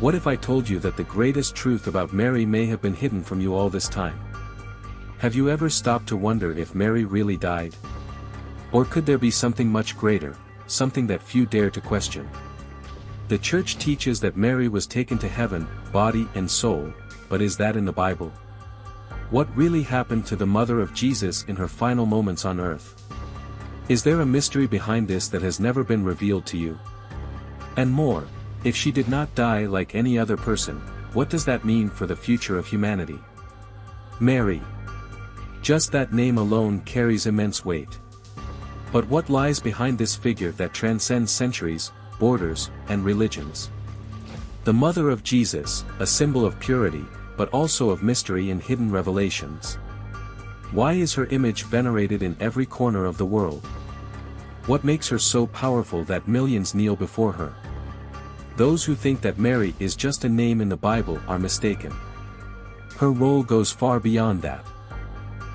What if I told you that the greatest truth about Mary may have been hidden from you all this time? Have you ever stopped to wonder if Mary really died? Or could there be something much greater, something that few dare to question? The Church teaches that Mary was taken to heaven, body and soul, but is that in the Bible? What really happened to the mother of Jesus in her final moments on earth? Is there a mystery behind this that has never been revealed to you? And more, if she did not die like any other person, what does that mean for the future of humanity? Mary. Just that name alone carries immense weight. But what lies behind this figure that transcends centuries, borders, and religions? The mother of Jesus, a symbol of purity, but also of mystery and hidden revelations. Why is her image venerated in every corner of the world? What makes her so powerful that millions kneel before her? Those who think that Mary is just a name in the Bible are mistaken. Her role goes far beyond that.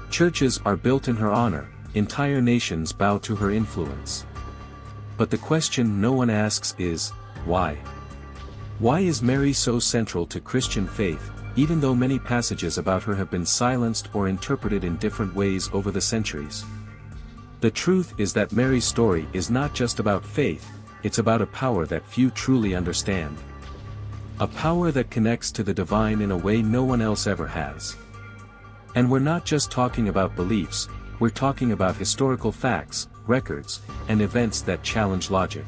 Churches are built in her honor, entire nations bow to her influence. But the question no one asks is, why? Why is Mary so central to Christian faith, even though many passages about her have been silenced or interpreted in different ways over the centuries? The truth is that Mary's story is not just about faith, it's about a power that few truly understand. A power that connects to the divine in a way no one else ever has. And we're not just talking about beliefs, we're talking about historical facts, records, and events that challenge logic.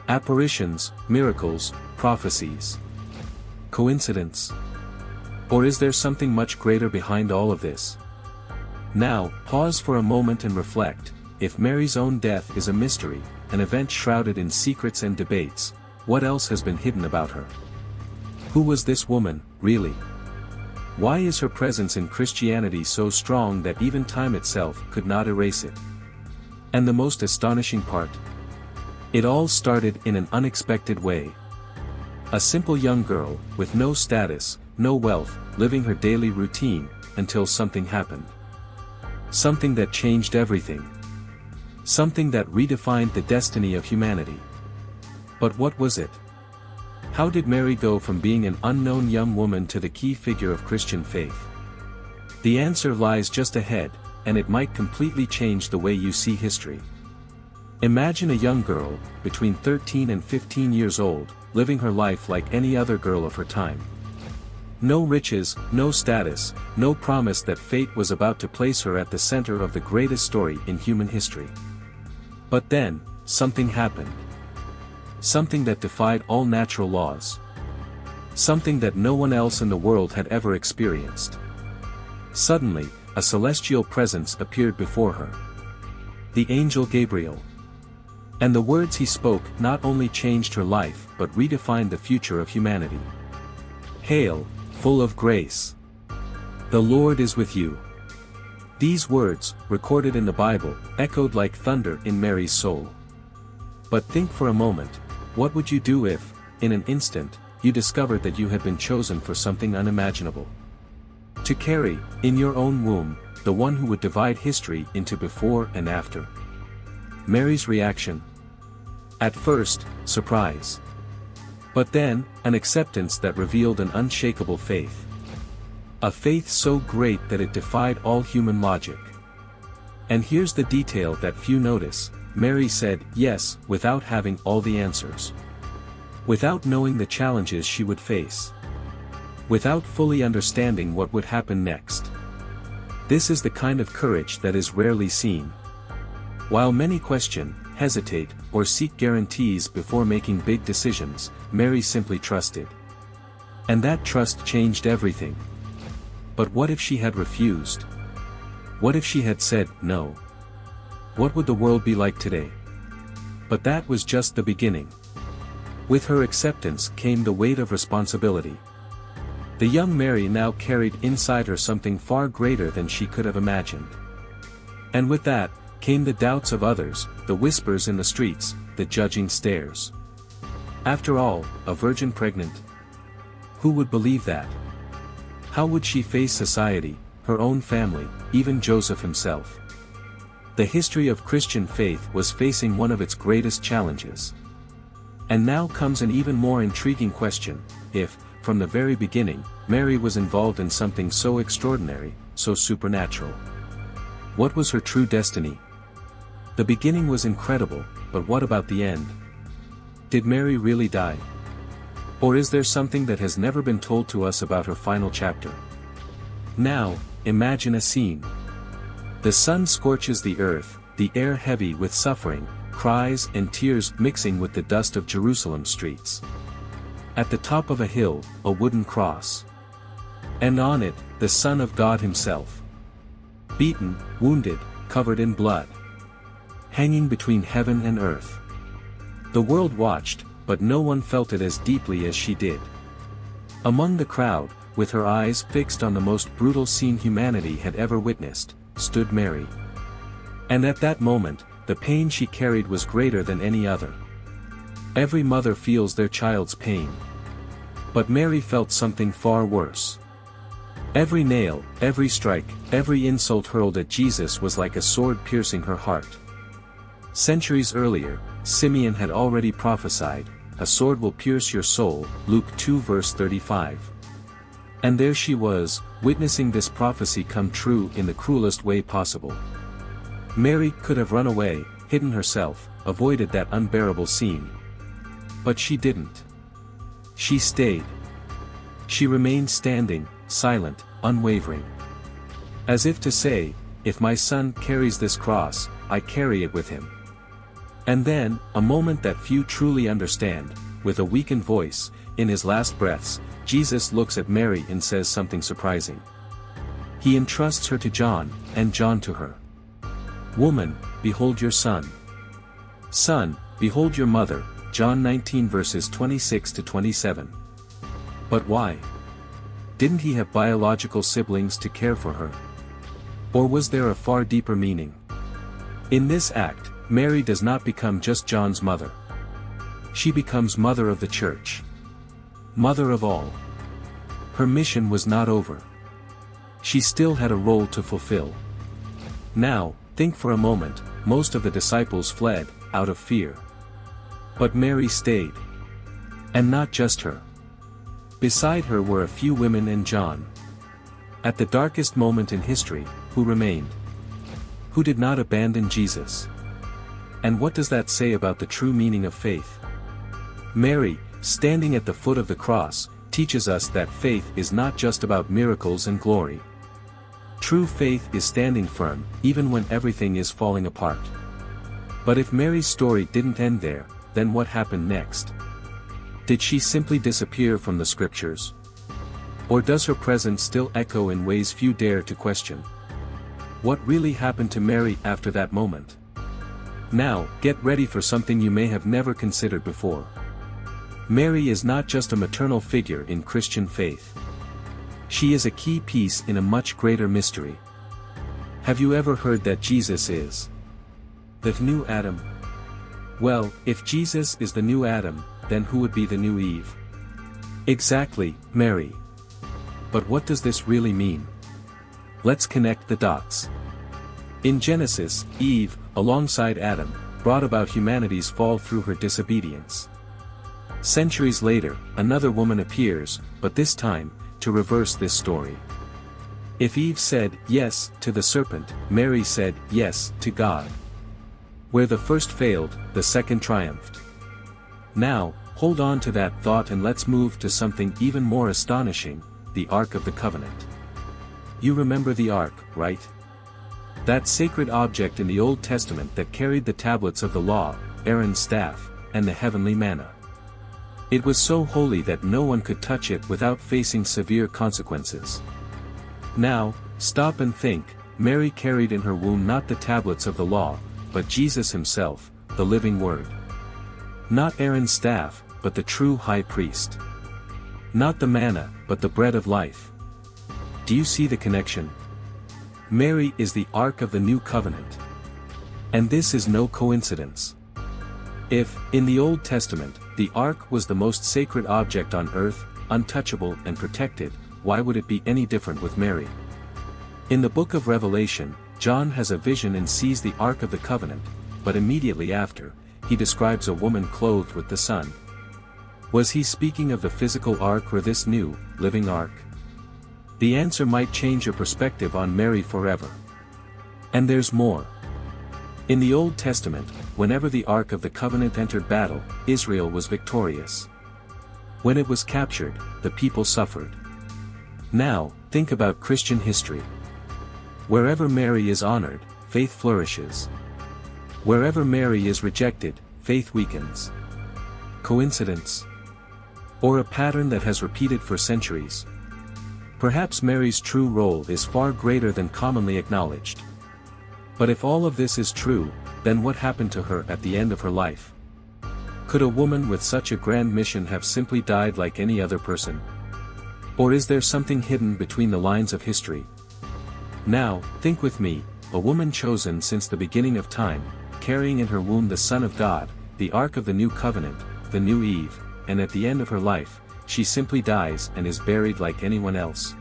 Apparitions, miracles, prophecies. Coincidence? Or is there something much greater behind all of this? Now, pause for a moment and reflect. If Mary's own death is a mystery, an event shrouded in secrets and debates, what else has been hidden about her? Who was this woman, really? Why is her presence in Christianity so strong that even time itself could not erase it? And the most astonishing part? It all started in an unexpected way. A simple young girl, with no status, no wealth, living her daily routine, until something happened. Something that changed everything. Something that redefined the destiny of humanity. But what was it? How did Mary go from being an unknown young woman to the key figure of Christian faith? The answer lies just ahead, and it might completely change the way you see history. Imagine a young girl, between 13 and 15 years old, living her life like any other girl of her time. No riches, no status, no promise that fate was about to place her at the center of the greatest story in human history. But then, something happened. Something that defied all natural laws. Something that no one else in the world had ever experienced. Suddenly, a celestial presence appeared before her. The angel Gabriel. And the words he spoke not only changed her life but redefined the future of humanity. Hail, full of grace. The Lord is with you. These words, recorded in the Bible, echoed like thunder in Mary's soul. But think for a moment, what would you do if, in an instant, you discovered that you had been chosen for something unimaginable? To carry, in your own womb, the one who would divide history into before and after. Mary's reaction? At first, surprise. But then, an acceptance that revealed an unshakable faith. A faith so great that it defied all human logic. And here's the detail that few notice: Mary said yes without having all the answers. Without knowing the challenges she would face. Without fully understanding what would happen next. This is the kind of courage that is rarely seen. While many question, hesitate, or seek guarantees before making big decisions, Mary simply trusted. And that trust changed everything. But what if she had refused? What if she had said no? What would the world be like today? But that was just the beginning. With her acceptance came the weight of responsibility. The young Mary now carried inside her something far greater than she could have imagined. And with that, came the doubts of others, the whispers in the streets, the judging stares. After all, a virgin pregnant? Who would believe that? How would she face society, her own family, even Joseph himself? The history of Christian faith was facing one of its greatest challenges. And now comes an even more intriguing question: if, from the very beginning, Mary was involved in something so extraordinary, so supernatural, what was her true destiny? The beginning was incredible, but what about the end? Did Mary really die? Or is there something that has never been told to us about her final chapter? Now, imagine a scene. The sun scorches the earth, the air heavy with suffering, cries and tears mixing with the dust of Jerusalem streets. At the top of a hill, a wooden cross. And on it, the Son of God himself. Beaten, wounded, covered in blood. Hanging between heaven and earth. The world watched, but no one felt it as deeply as she did. Among the crowd, with her eyes fixed on the most brutal scene humanity had ever witnessed, stood Mary. And at that moment, the pain she carried was greater than any other. Every mother feels their child's pain. But Mary felt something far worse. Every nail, every strike, every insult hurled at Jesus was like a sword piercing her heart. Centuries earlier, Simeon had already prophesied, "A sword will pierce your soul," Luke 2 verse 35. And there she was, witnessing this prophecy come true in the cruelest way possible. Mary could have run away, hidden herself, avoided that unbearable scene. But she didn't. She stayed. She remained standing, silent, unwavering. As if to say, if my son carries this cross, I carry it with him. And then, a moment that few truly understand, with a weakened voice, in his last breaths, Jesus looks at Mary and says something surprising. He entrusts her to John, and John to her. "Woman, behold your son. Son, behold your mother," John 19 verses 26 to 27. But why? Didn't he have biological siblings to care for her? Or was there a far deeper meaning? In this act, Mary does not become just John's mother. She becomes mother of the church. Mother of all. Her mission was not over. She still had a role to fulfill. Now, think for a moment, most of the disciples fled, out of fear. But Mary stayed. And not just her. Beside her were a few women and John. At the darkest moment in history, who remained? Who did not abandon Jesus? And what does that say about the true meaning of faith? Mary, standing at the foot of the cross, teaches us that faith is not just about miracles and glory. True faith is standing firm, even when everything is falling apart. But if Mary's story didn't end there, then what happened next? Did she simply disappear from the scriptures? Or does her presence still echo in ways few dare to question? What really happened to Mary after that moment? Now, get ready for something you may have never considered before. Mary is not just a maternal figure in Christian faith. She is a key piece in a much greater mystery. Have you ever heard that Jesus is the new Adam? Well, if Jesus is the new Adam, then who would be the new Eve? Exactly, Mary. But what does this really mean? Let's connect the dots. In Genesis, Eve, alongside Adam, brought about humanity's fall through her disobedience. Centuries later, another woman appears, but this time, to reverse this story. If Eve said yes to the serpent, Mary said yes to God. Where the first failed, the second triumphed. Now, hold on to that thought and let's move to something even more astonishing, the Ark of the Covenant. You remember the Ark, right? That sacred object in the Old Testament that carried the tablets of the law, Aaron's staff, and the heavenly manna. It was so holy that no one could touch it without facing severe consequences. Now, stop and think. Mary carried in her womb not the tablets of the law, but Jesus himself, the living Word. Not Aaron's staff, but the true high priest. Not the manna, but the bread of life. Do you see the connection? Mary is the Ark of the New Covenant. And this is no coincidence. If, in the Old Testament, the Ark was the most sacred object on earth, untouchable and protected, why would it be any different with Mary? In the book of Revelation, John has a vision and sees the Ark of the Covenant, but immediately after, he describes a woman clothed with the sun. Was he speaking of the physical ark or this new, living ark? The answer might change your perspective on Mary forever. And there's more. In the Old Testament, whenever the Ark of the Covenant entered battle, Israel was victorious. When it was captured, the people suffered. Now, think about Christian history. Wherever Mary is honored, faith flourishes. Wherever Mary is rejected, faith weakens. Coincidence? Or a pattern that has repeated for centuries? Perhaps Mary's true role is far greater than commonly acknowledged. But if all of this is true, then what happened to her at the end of her life? Could a woman with such a grand mission have simply died like any other person? Or is there something hidden between the lines of history? Now, think with me, a woman chosen since the beginning of time, carrying in her womb the Son of God, the Ark of the New Covenant, the new Eve, and at the end of her life, she simply dies and is buried like anyone else.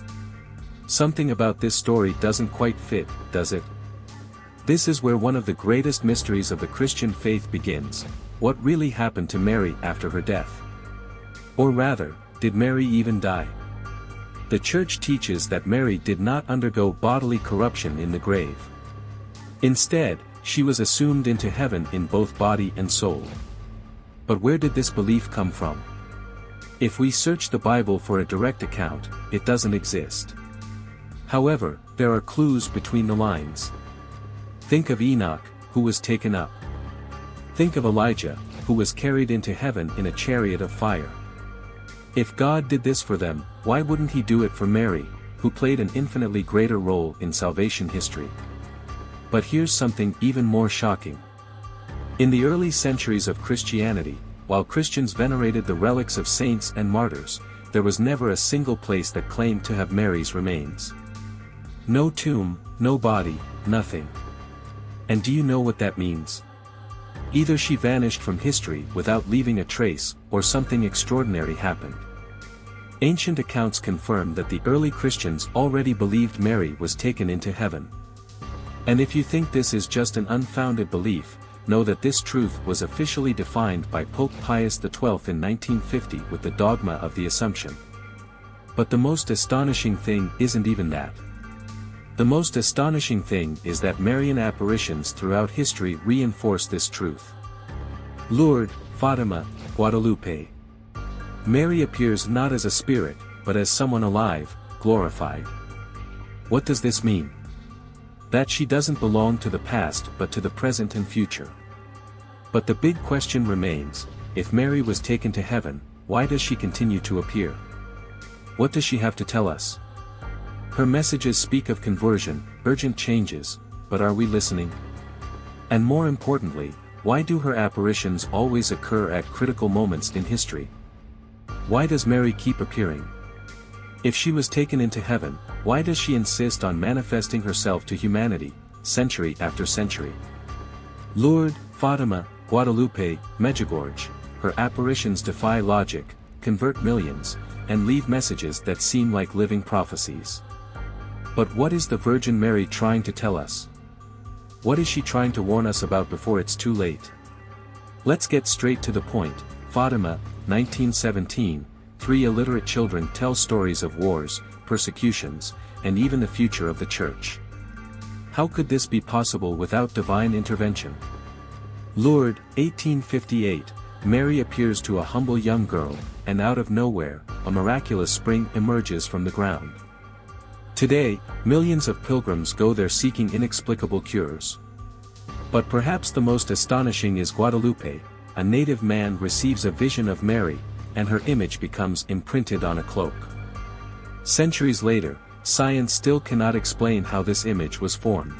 Something about this story doesn't quite fit, does it? This is where one of the greatest mysteries of the Christian faith begins. What really happened to Mary after her death? Or rather, did Mary even die? The Church teaches that Mary did not undergo bodily corruption in the grave. Instead, she was assumed into heaven in both body and soul. But where did this belief come from? If we search the Bible for a direct account, it doesn't exist. However, there are clues between the lines. Think of Enoch, who was taken up. Think of Elijah, who was carried into heaven in a chariot of fire. If God did this for them, why wouldn't he do it for Mary, who played an infinitely greater role in salvation history? But here's something even more shocking. In the early centuries of Christianity, while Christians venerated the relics of saints and martyrs, there was never a single place that claimed to have Mary's remains. No tomb, no body, nothing. And do you know what that means? Either she vanished from history without leaving a trace, or something extraordinary happened. Ancient accounts confirm that the early Christians already believed Mary was taken into heaven. And if you think this is just an unfounded belief, know that this truth was officially defined by Pope Pius XII in 1950 with the dogma of the Assumption. But the most astonishing thing isn't even that. The most astonishing thing is that Marian apparitions throughout history reinforce this truth. Lourdes, Fatima, Guadalupe. Mary appears not as a spirit, but as someone alive, glorified. What does this mean? That she doesn't belong to the past but to the present and future. But the big question remains, if Mary was taken to heaven, why does she continue to appear? What does she have to tell us? Her messages speak of conversion, urgent changes, but are we listening? And more importantly, why do her apparitions always occur at critical moments in history? Why does Mary keep appearing? If she was taken into heaven, why does she insist on manifesting herself to humanity, century after century? Lourdes, Fatima, Guadalupe, Medjugorje, her apparitions defy logic, convert millions, and leave messages that seem like living prophecies. But what is the Virgin Mary trying to tell us? What is she trying to warn us about before it's too late? Let's get straight to the point. Fatima, 1917, 3 illiterate children tell stories of wars, persecutions, and even the future of the Church. How could this be possible without divine intervention? Lourdes, 1858, Mary appears to a humble young girl, and out of nowhere, a miraculous spring emerges from the ground. Today, millions of pilgrims go there seeking inexplicable cures. But perhaps the most astonishing is Guadalupe. A native man receives a vision of Mary, and her image becomes imprinted on a cloak. Centuries later, science still cannot explain how this image was formed.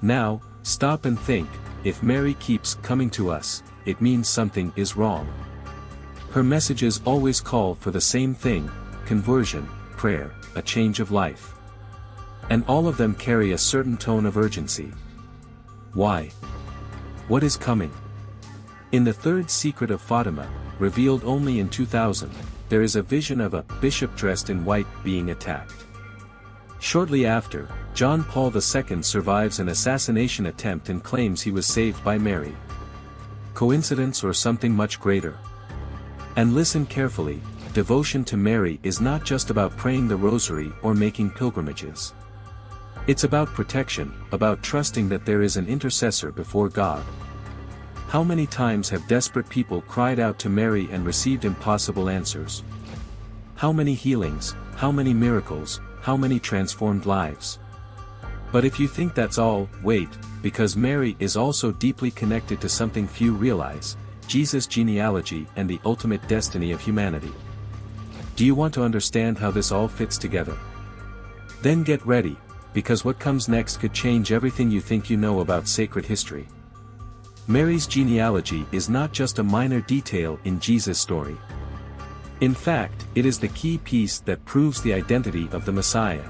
Now, stop and think, if Mary keeps coming to us, it means something is wrong. Her messages always call for the same thing: conversion, prayer, a change of life. And all of them carry a certain tone of urgency. Why? What is coming? In the third secret of Fatima, revealed only in 2000, there is a vision of a bishop dressed in white being attacked. Shortly after, John Paul II survives an assassination attempt and claims he was saved by Mary. Coincidence or something much greater? And listen carefully, devotion to Mary is not just about praying the rosary or making pilgrimages. It's about protection, about trusting that there is an intercessor before God. How many times have desperate people cried out to Mary and received impossible answers? How many healings, how many miracles, how many transformed lives? But if you think that's all, wait, because Mary is also deeply connected to something few realize, Jesus' genealogy and the ultimate destiny of humanity. Do you want to understand how this all fits together? Then get ready, because what comes next could change everything you think you know about sacred history. Mary's genealogy is not just a minor detail in Jesus' story. In fact, it is the key piece that proves the identity of the Messiah.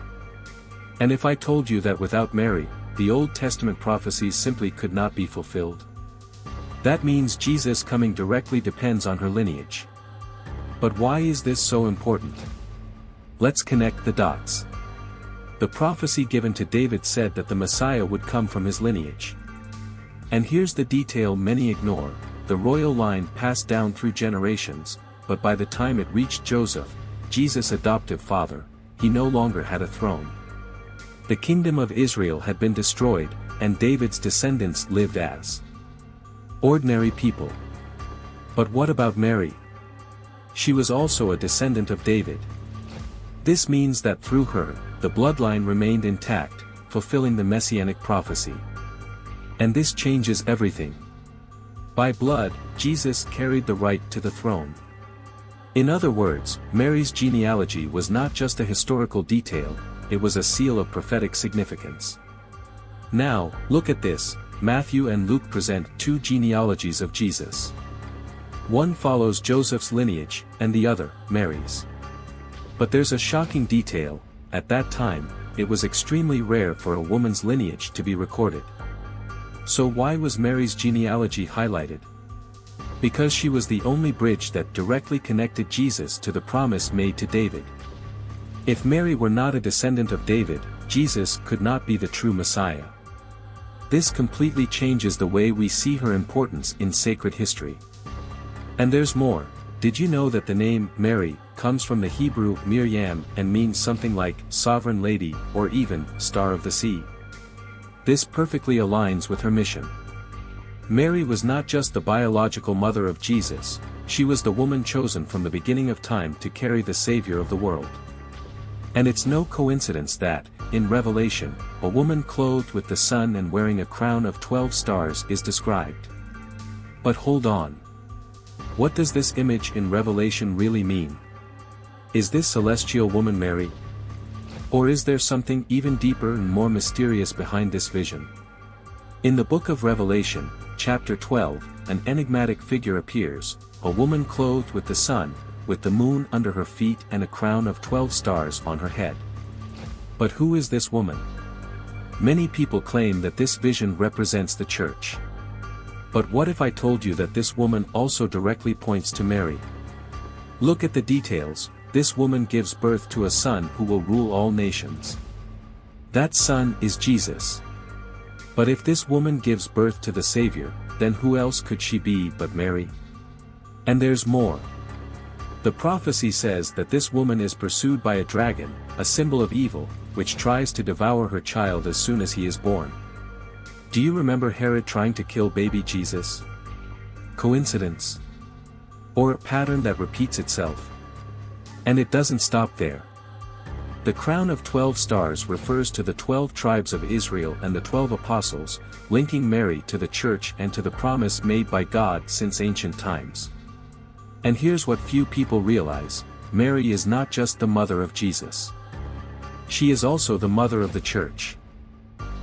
And if I told you that without Mary, the Old Testament prophecies simply could not be fulfilled? That means Jesus coming directly depends on her lineage. But why is this so important? Let's connect the dots. The prophecy given to David said that the Messiah would come from his lineage. And here's the detail many ignore: the royal line passed down through generations, but by the time it reached Joseph, Jesus' adoptive father, he no longer had a throne. The kingdom of Israel had been destroyed, and David's descendants lived as ordinary people. But what about Mary? She was also a descendant of David. This means that through her, the bloodline remained intact, fulfilling the messianic prophecy. And this changes everything. By blood, Jesus carried the right to the throne. In other words, Mary's genealogy was not just a historical detail, it was a seal of prophetic significance. Now, look at this: Matthew and Luke present two genealogies of Jesus. One follows Joseph's lineage, and the other, Mary's. But there's a shocking detail: at that time, it was extremely rare for a woman's lineage to be recorded. So why was Mary's genealogy highlighted? Because she was the only bridge that directly connected Jesus to the promise made to David. If Mary were not a descendant of David, Jesus could not be the true Messiah. This completely changes the way we see her importance in sacred history. And there's more. Did you know that the name Mary comes from the Hebrew Marian and means something like sovereign lady or even star of the sea? This perfectly aligns with her mission. Mary was not just the biological mother of Jesus, she was the woman chosen from the beginning of time to carry the Savior of the world. And it's no coincidence that, in Revelation, a woman clothed with the sun and wearing a crown of 12 stars is described. But hold on. What does this image in Revelation really mean? Is this celestial woman Mary? Or is there something even deeper and more mysterious behind this vision? In the book of Revelation, chapter 12, an enigmatic figure appears, a woman clothed with the sun, with the moon under her feet and a crown of 12 stars on her head. But who is this woman? Many people claim that this vision represents the church. But what if I told you that this woman also directly points to Mary? Look at the details: this woman gives birth to a son who will rule all nations. That son is Jesus. But if this woman gives birth to the Savior, then who else could she be but Mary? And there's more. The prophecy says that this woman is pursued by a dragon, a symbol of evil, which tries to devour her child as soon as he is born. Do you remember Herod trying to kill baby Jesus? Coincidence? Or a pattern that repeats itself? And it doesn't stop there. The crown of 12 stars refers to the 12 tribes of Israel and the 12 apostles, linking Mary to the church and to the promise made by God since ancient times. And here's what few people realize: Mary is not just the mother of Jesus. She is also the mother of the church.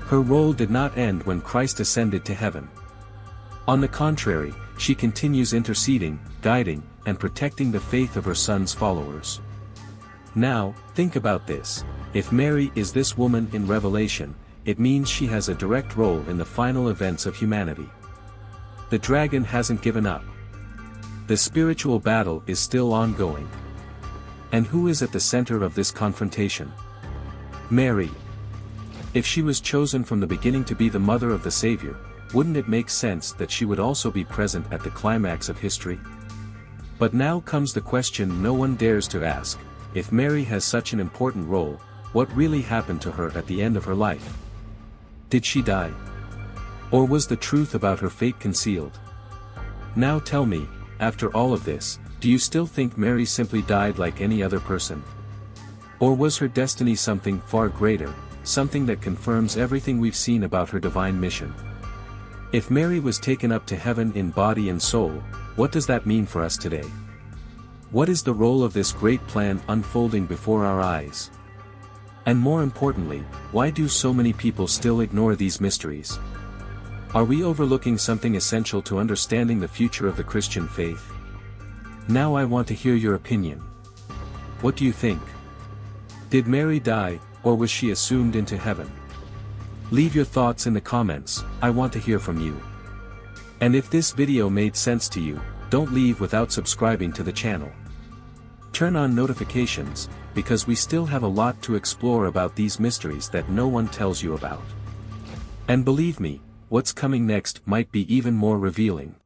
Her role did not end when Christ ascended to heaven. On the contrary, she continues interceding, guiding, and protecting the faith of her Son's followers. Now, think about this: if Mary is this woman in Revelation, it means she has a direct role in the final events of humanity. The dragon hasn't given up. The spiritual battle is still ongoing. And who is at the center of this confrontation? Mary. If she was chosen from the beginning to be the mother of the Savior, wouldn't it make sense that she would also be present at the climax of history? But now comes the question no one dares to ask: if Mary has such an important role, what really happened to her at the end of her life? Did she die? Or was the truth about her fate concealed? Now tell me, after all of this, do you still think Mary simply died like any other person? Or was her destiny something far greater, something that confirms everything we've seen about her divine mission? If Mary was taken up to heaven in body and soul, what does that mean for us today? What is the role of this great plan unfolding before our eyes? And more importantly, why do so many people still ignore these mysteries? Are we overlooking something essential to understanding the future of the Christian faith? Now I want to hear your opinion. What do you think? Did Mary die, or was she assumed into heaven? Leave your thoughts in the comments, I want to hear from you. And if this video made sense to you, don't leave without subscribing to the channel. Turn on notifications, because we still have a lot to explore about these mysteries that no one tells you about. And believe me, what's coming next might be even more revealing.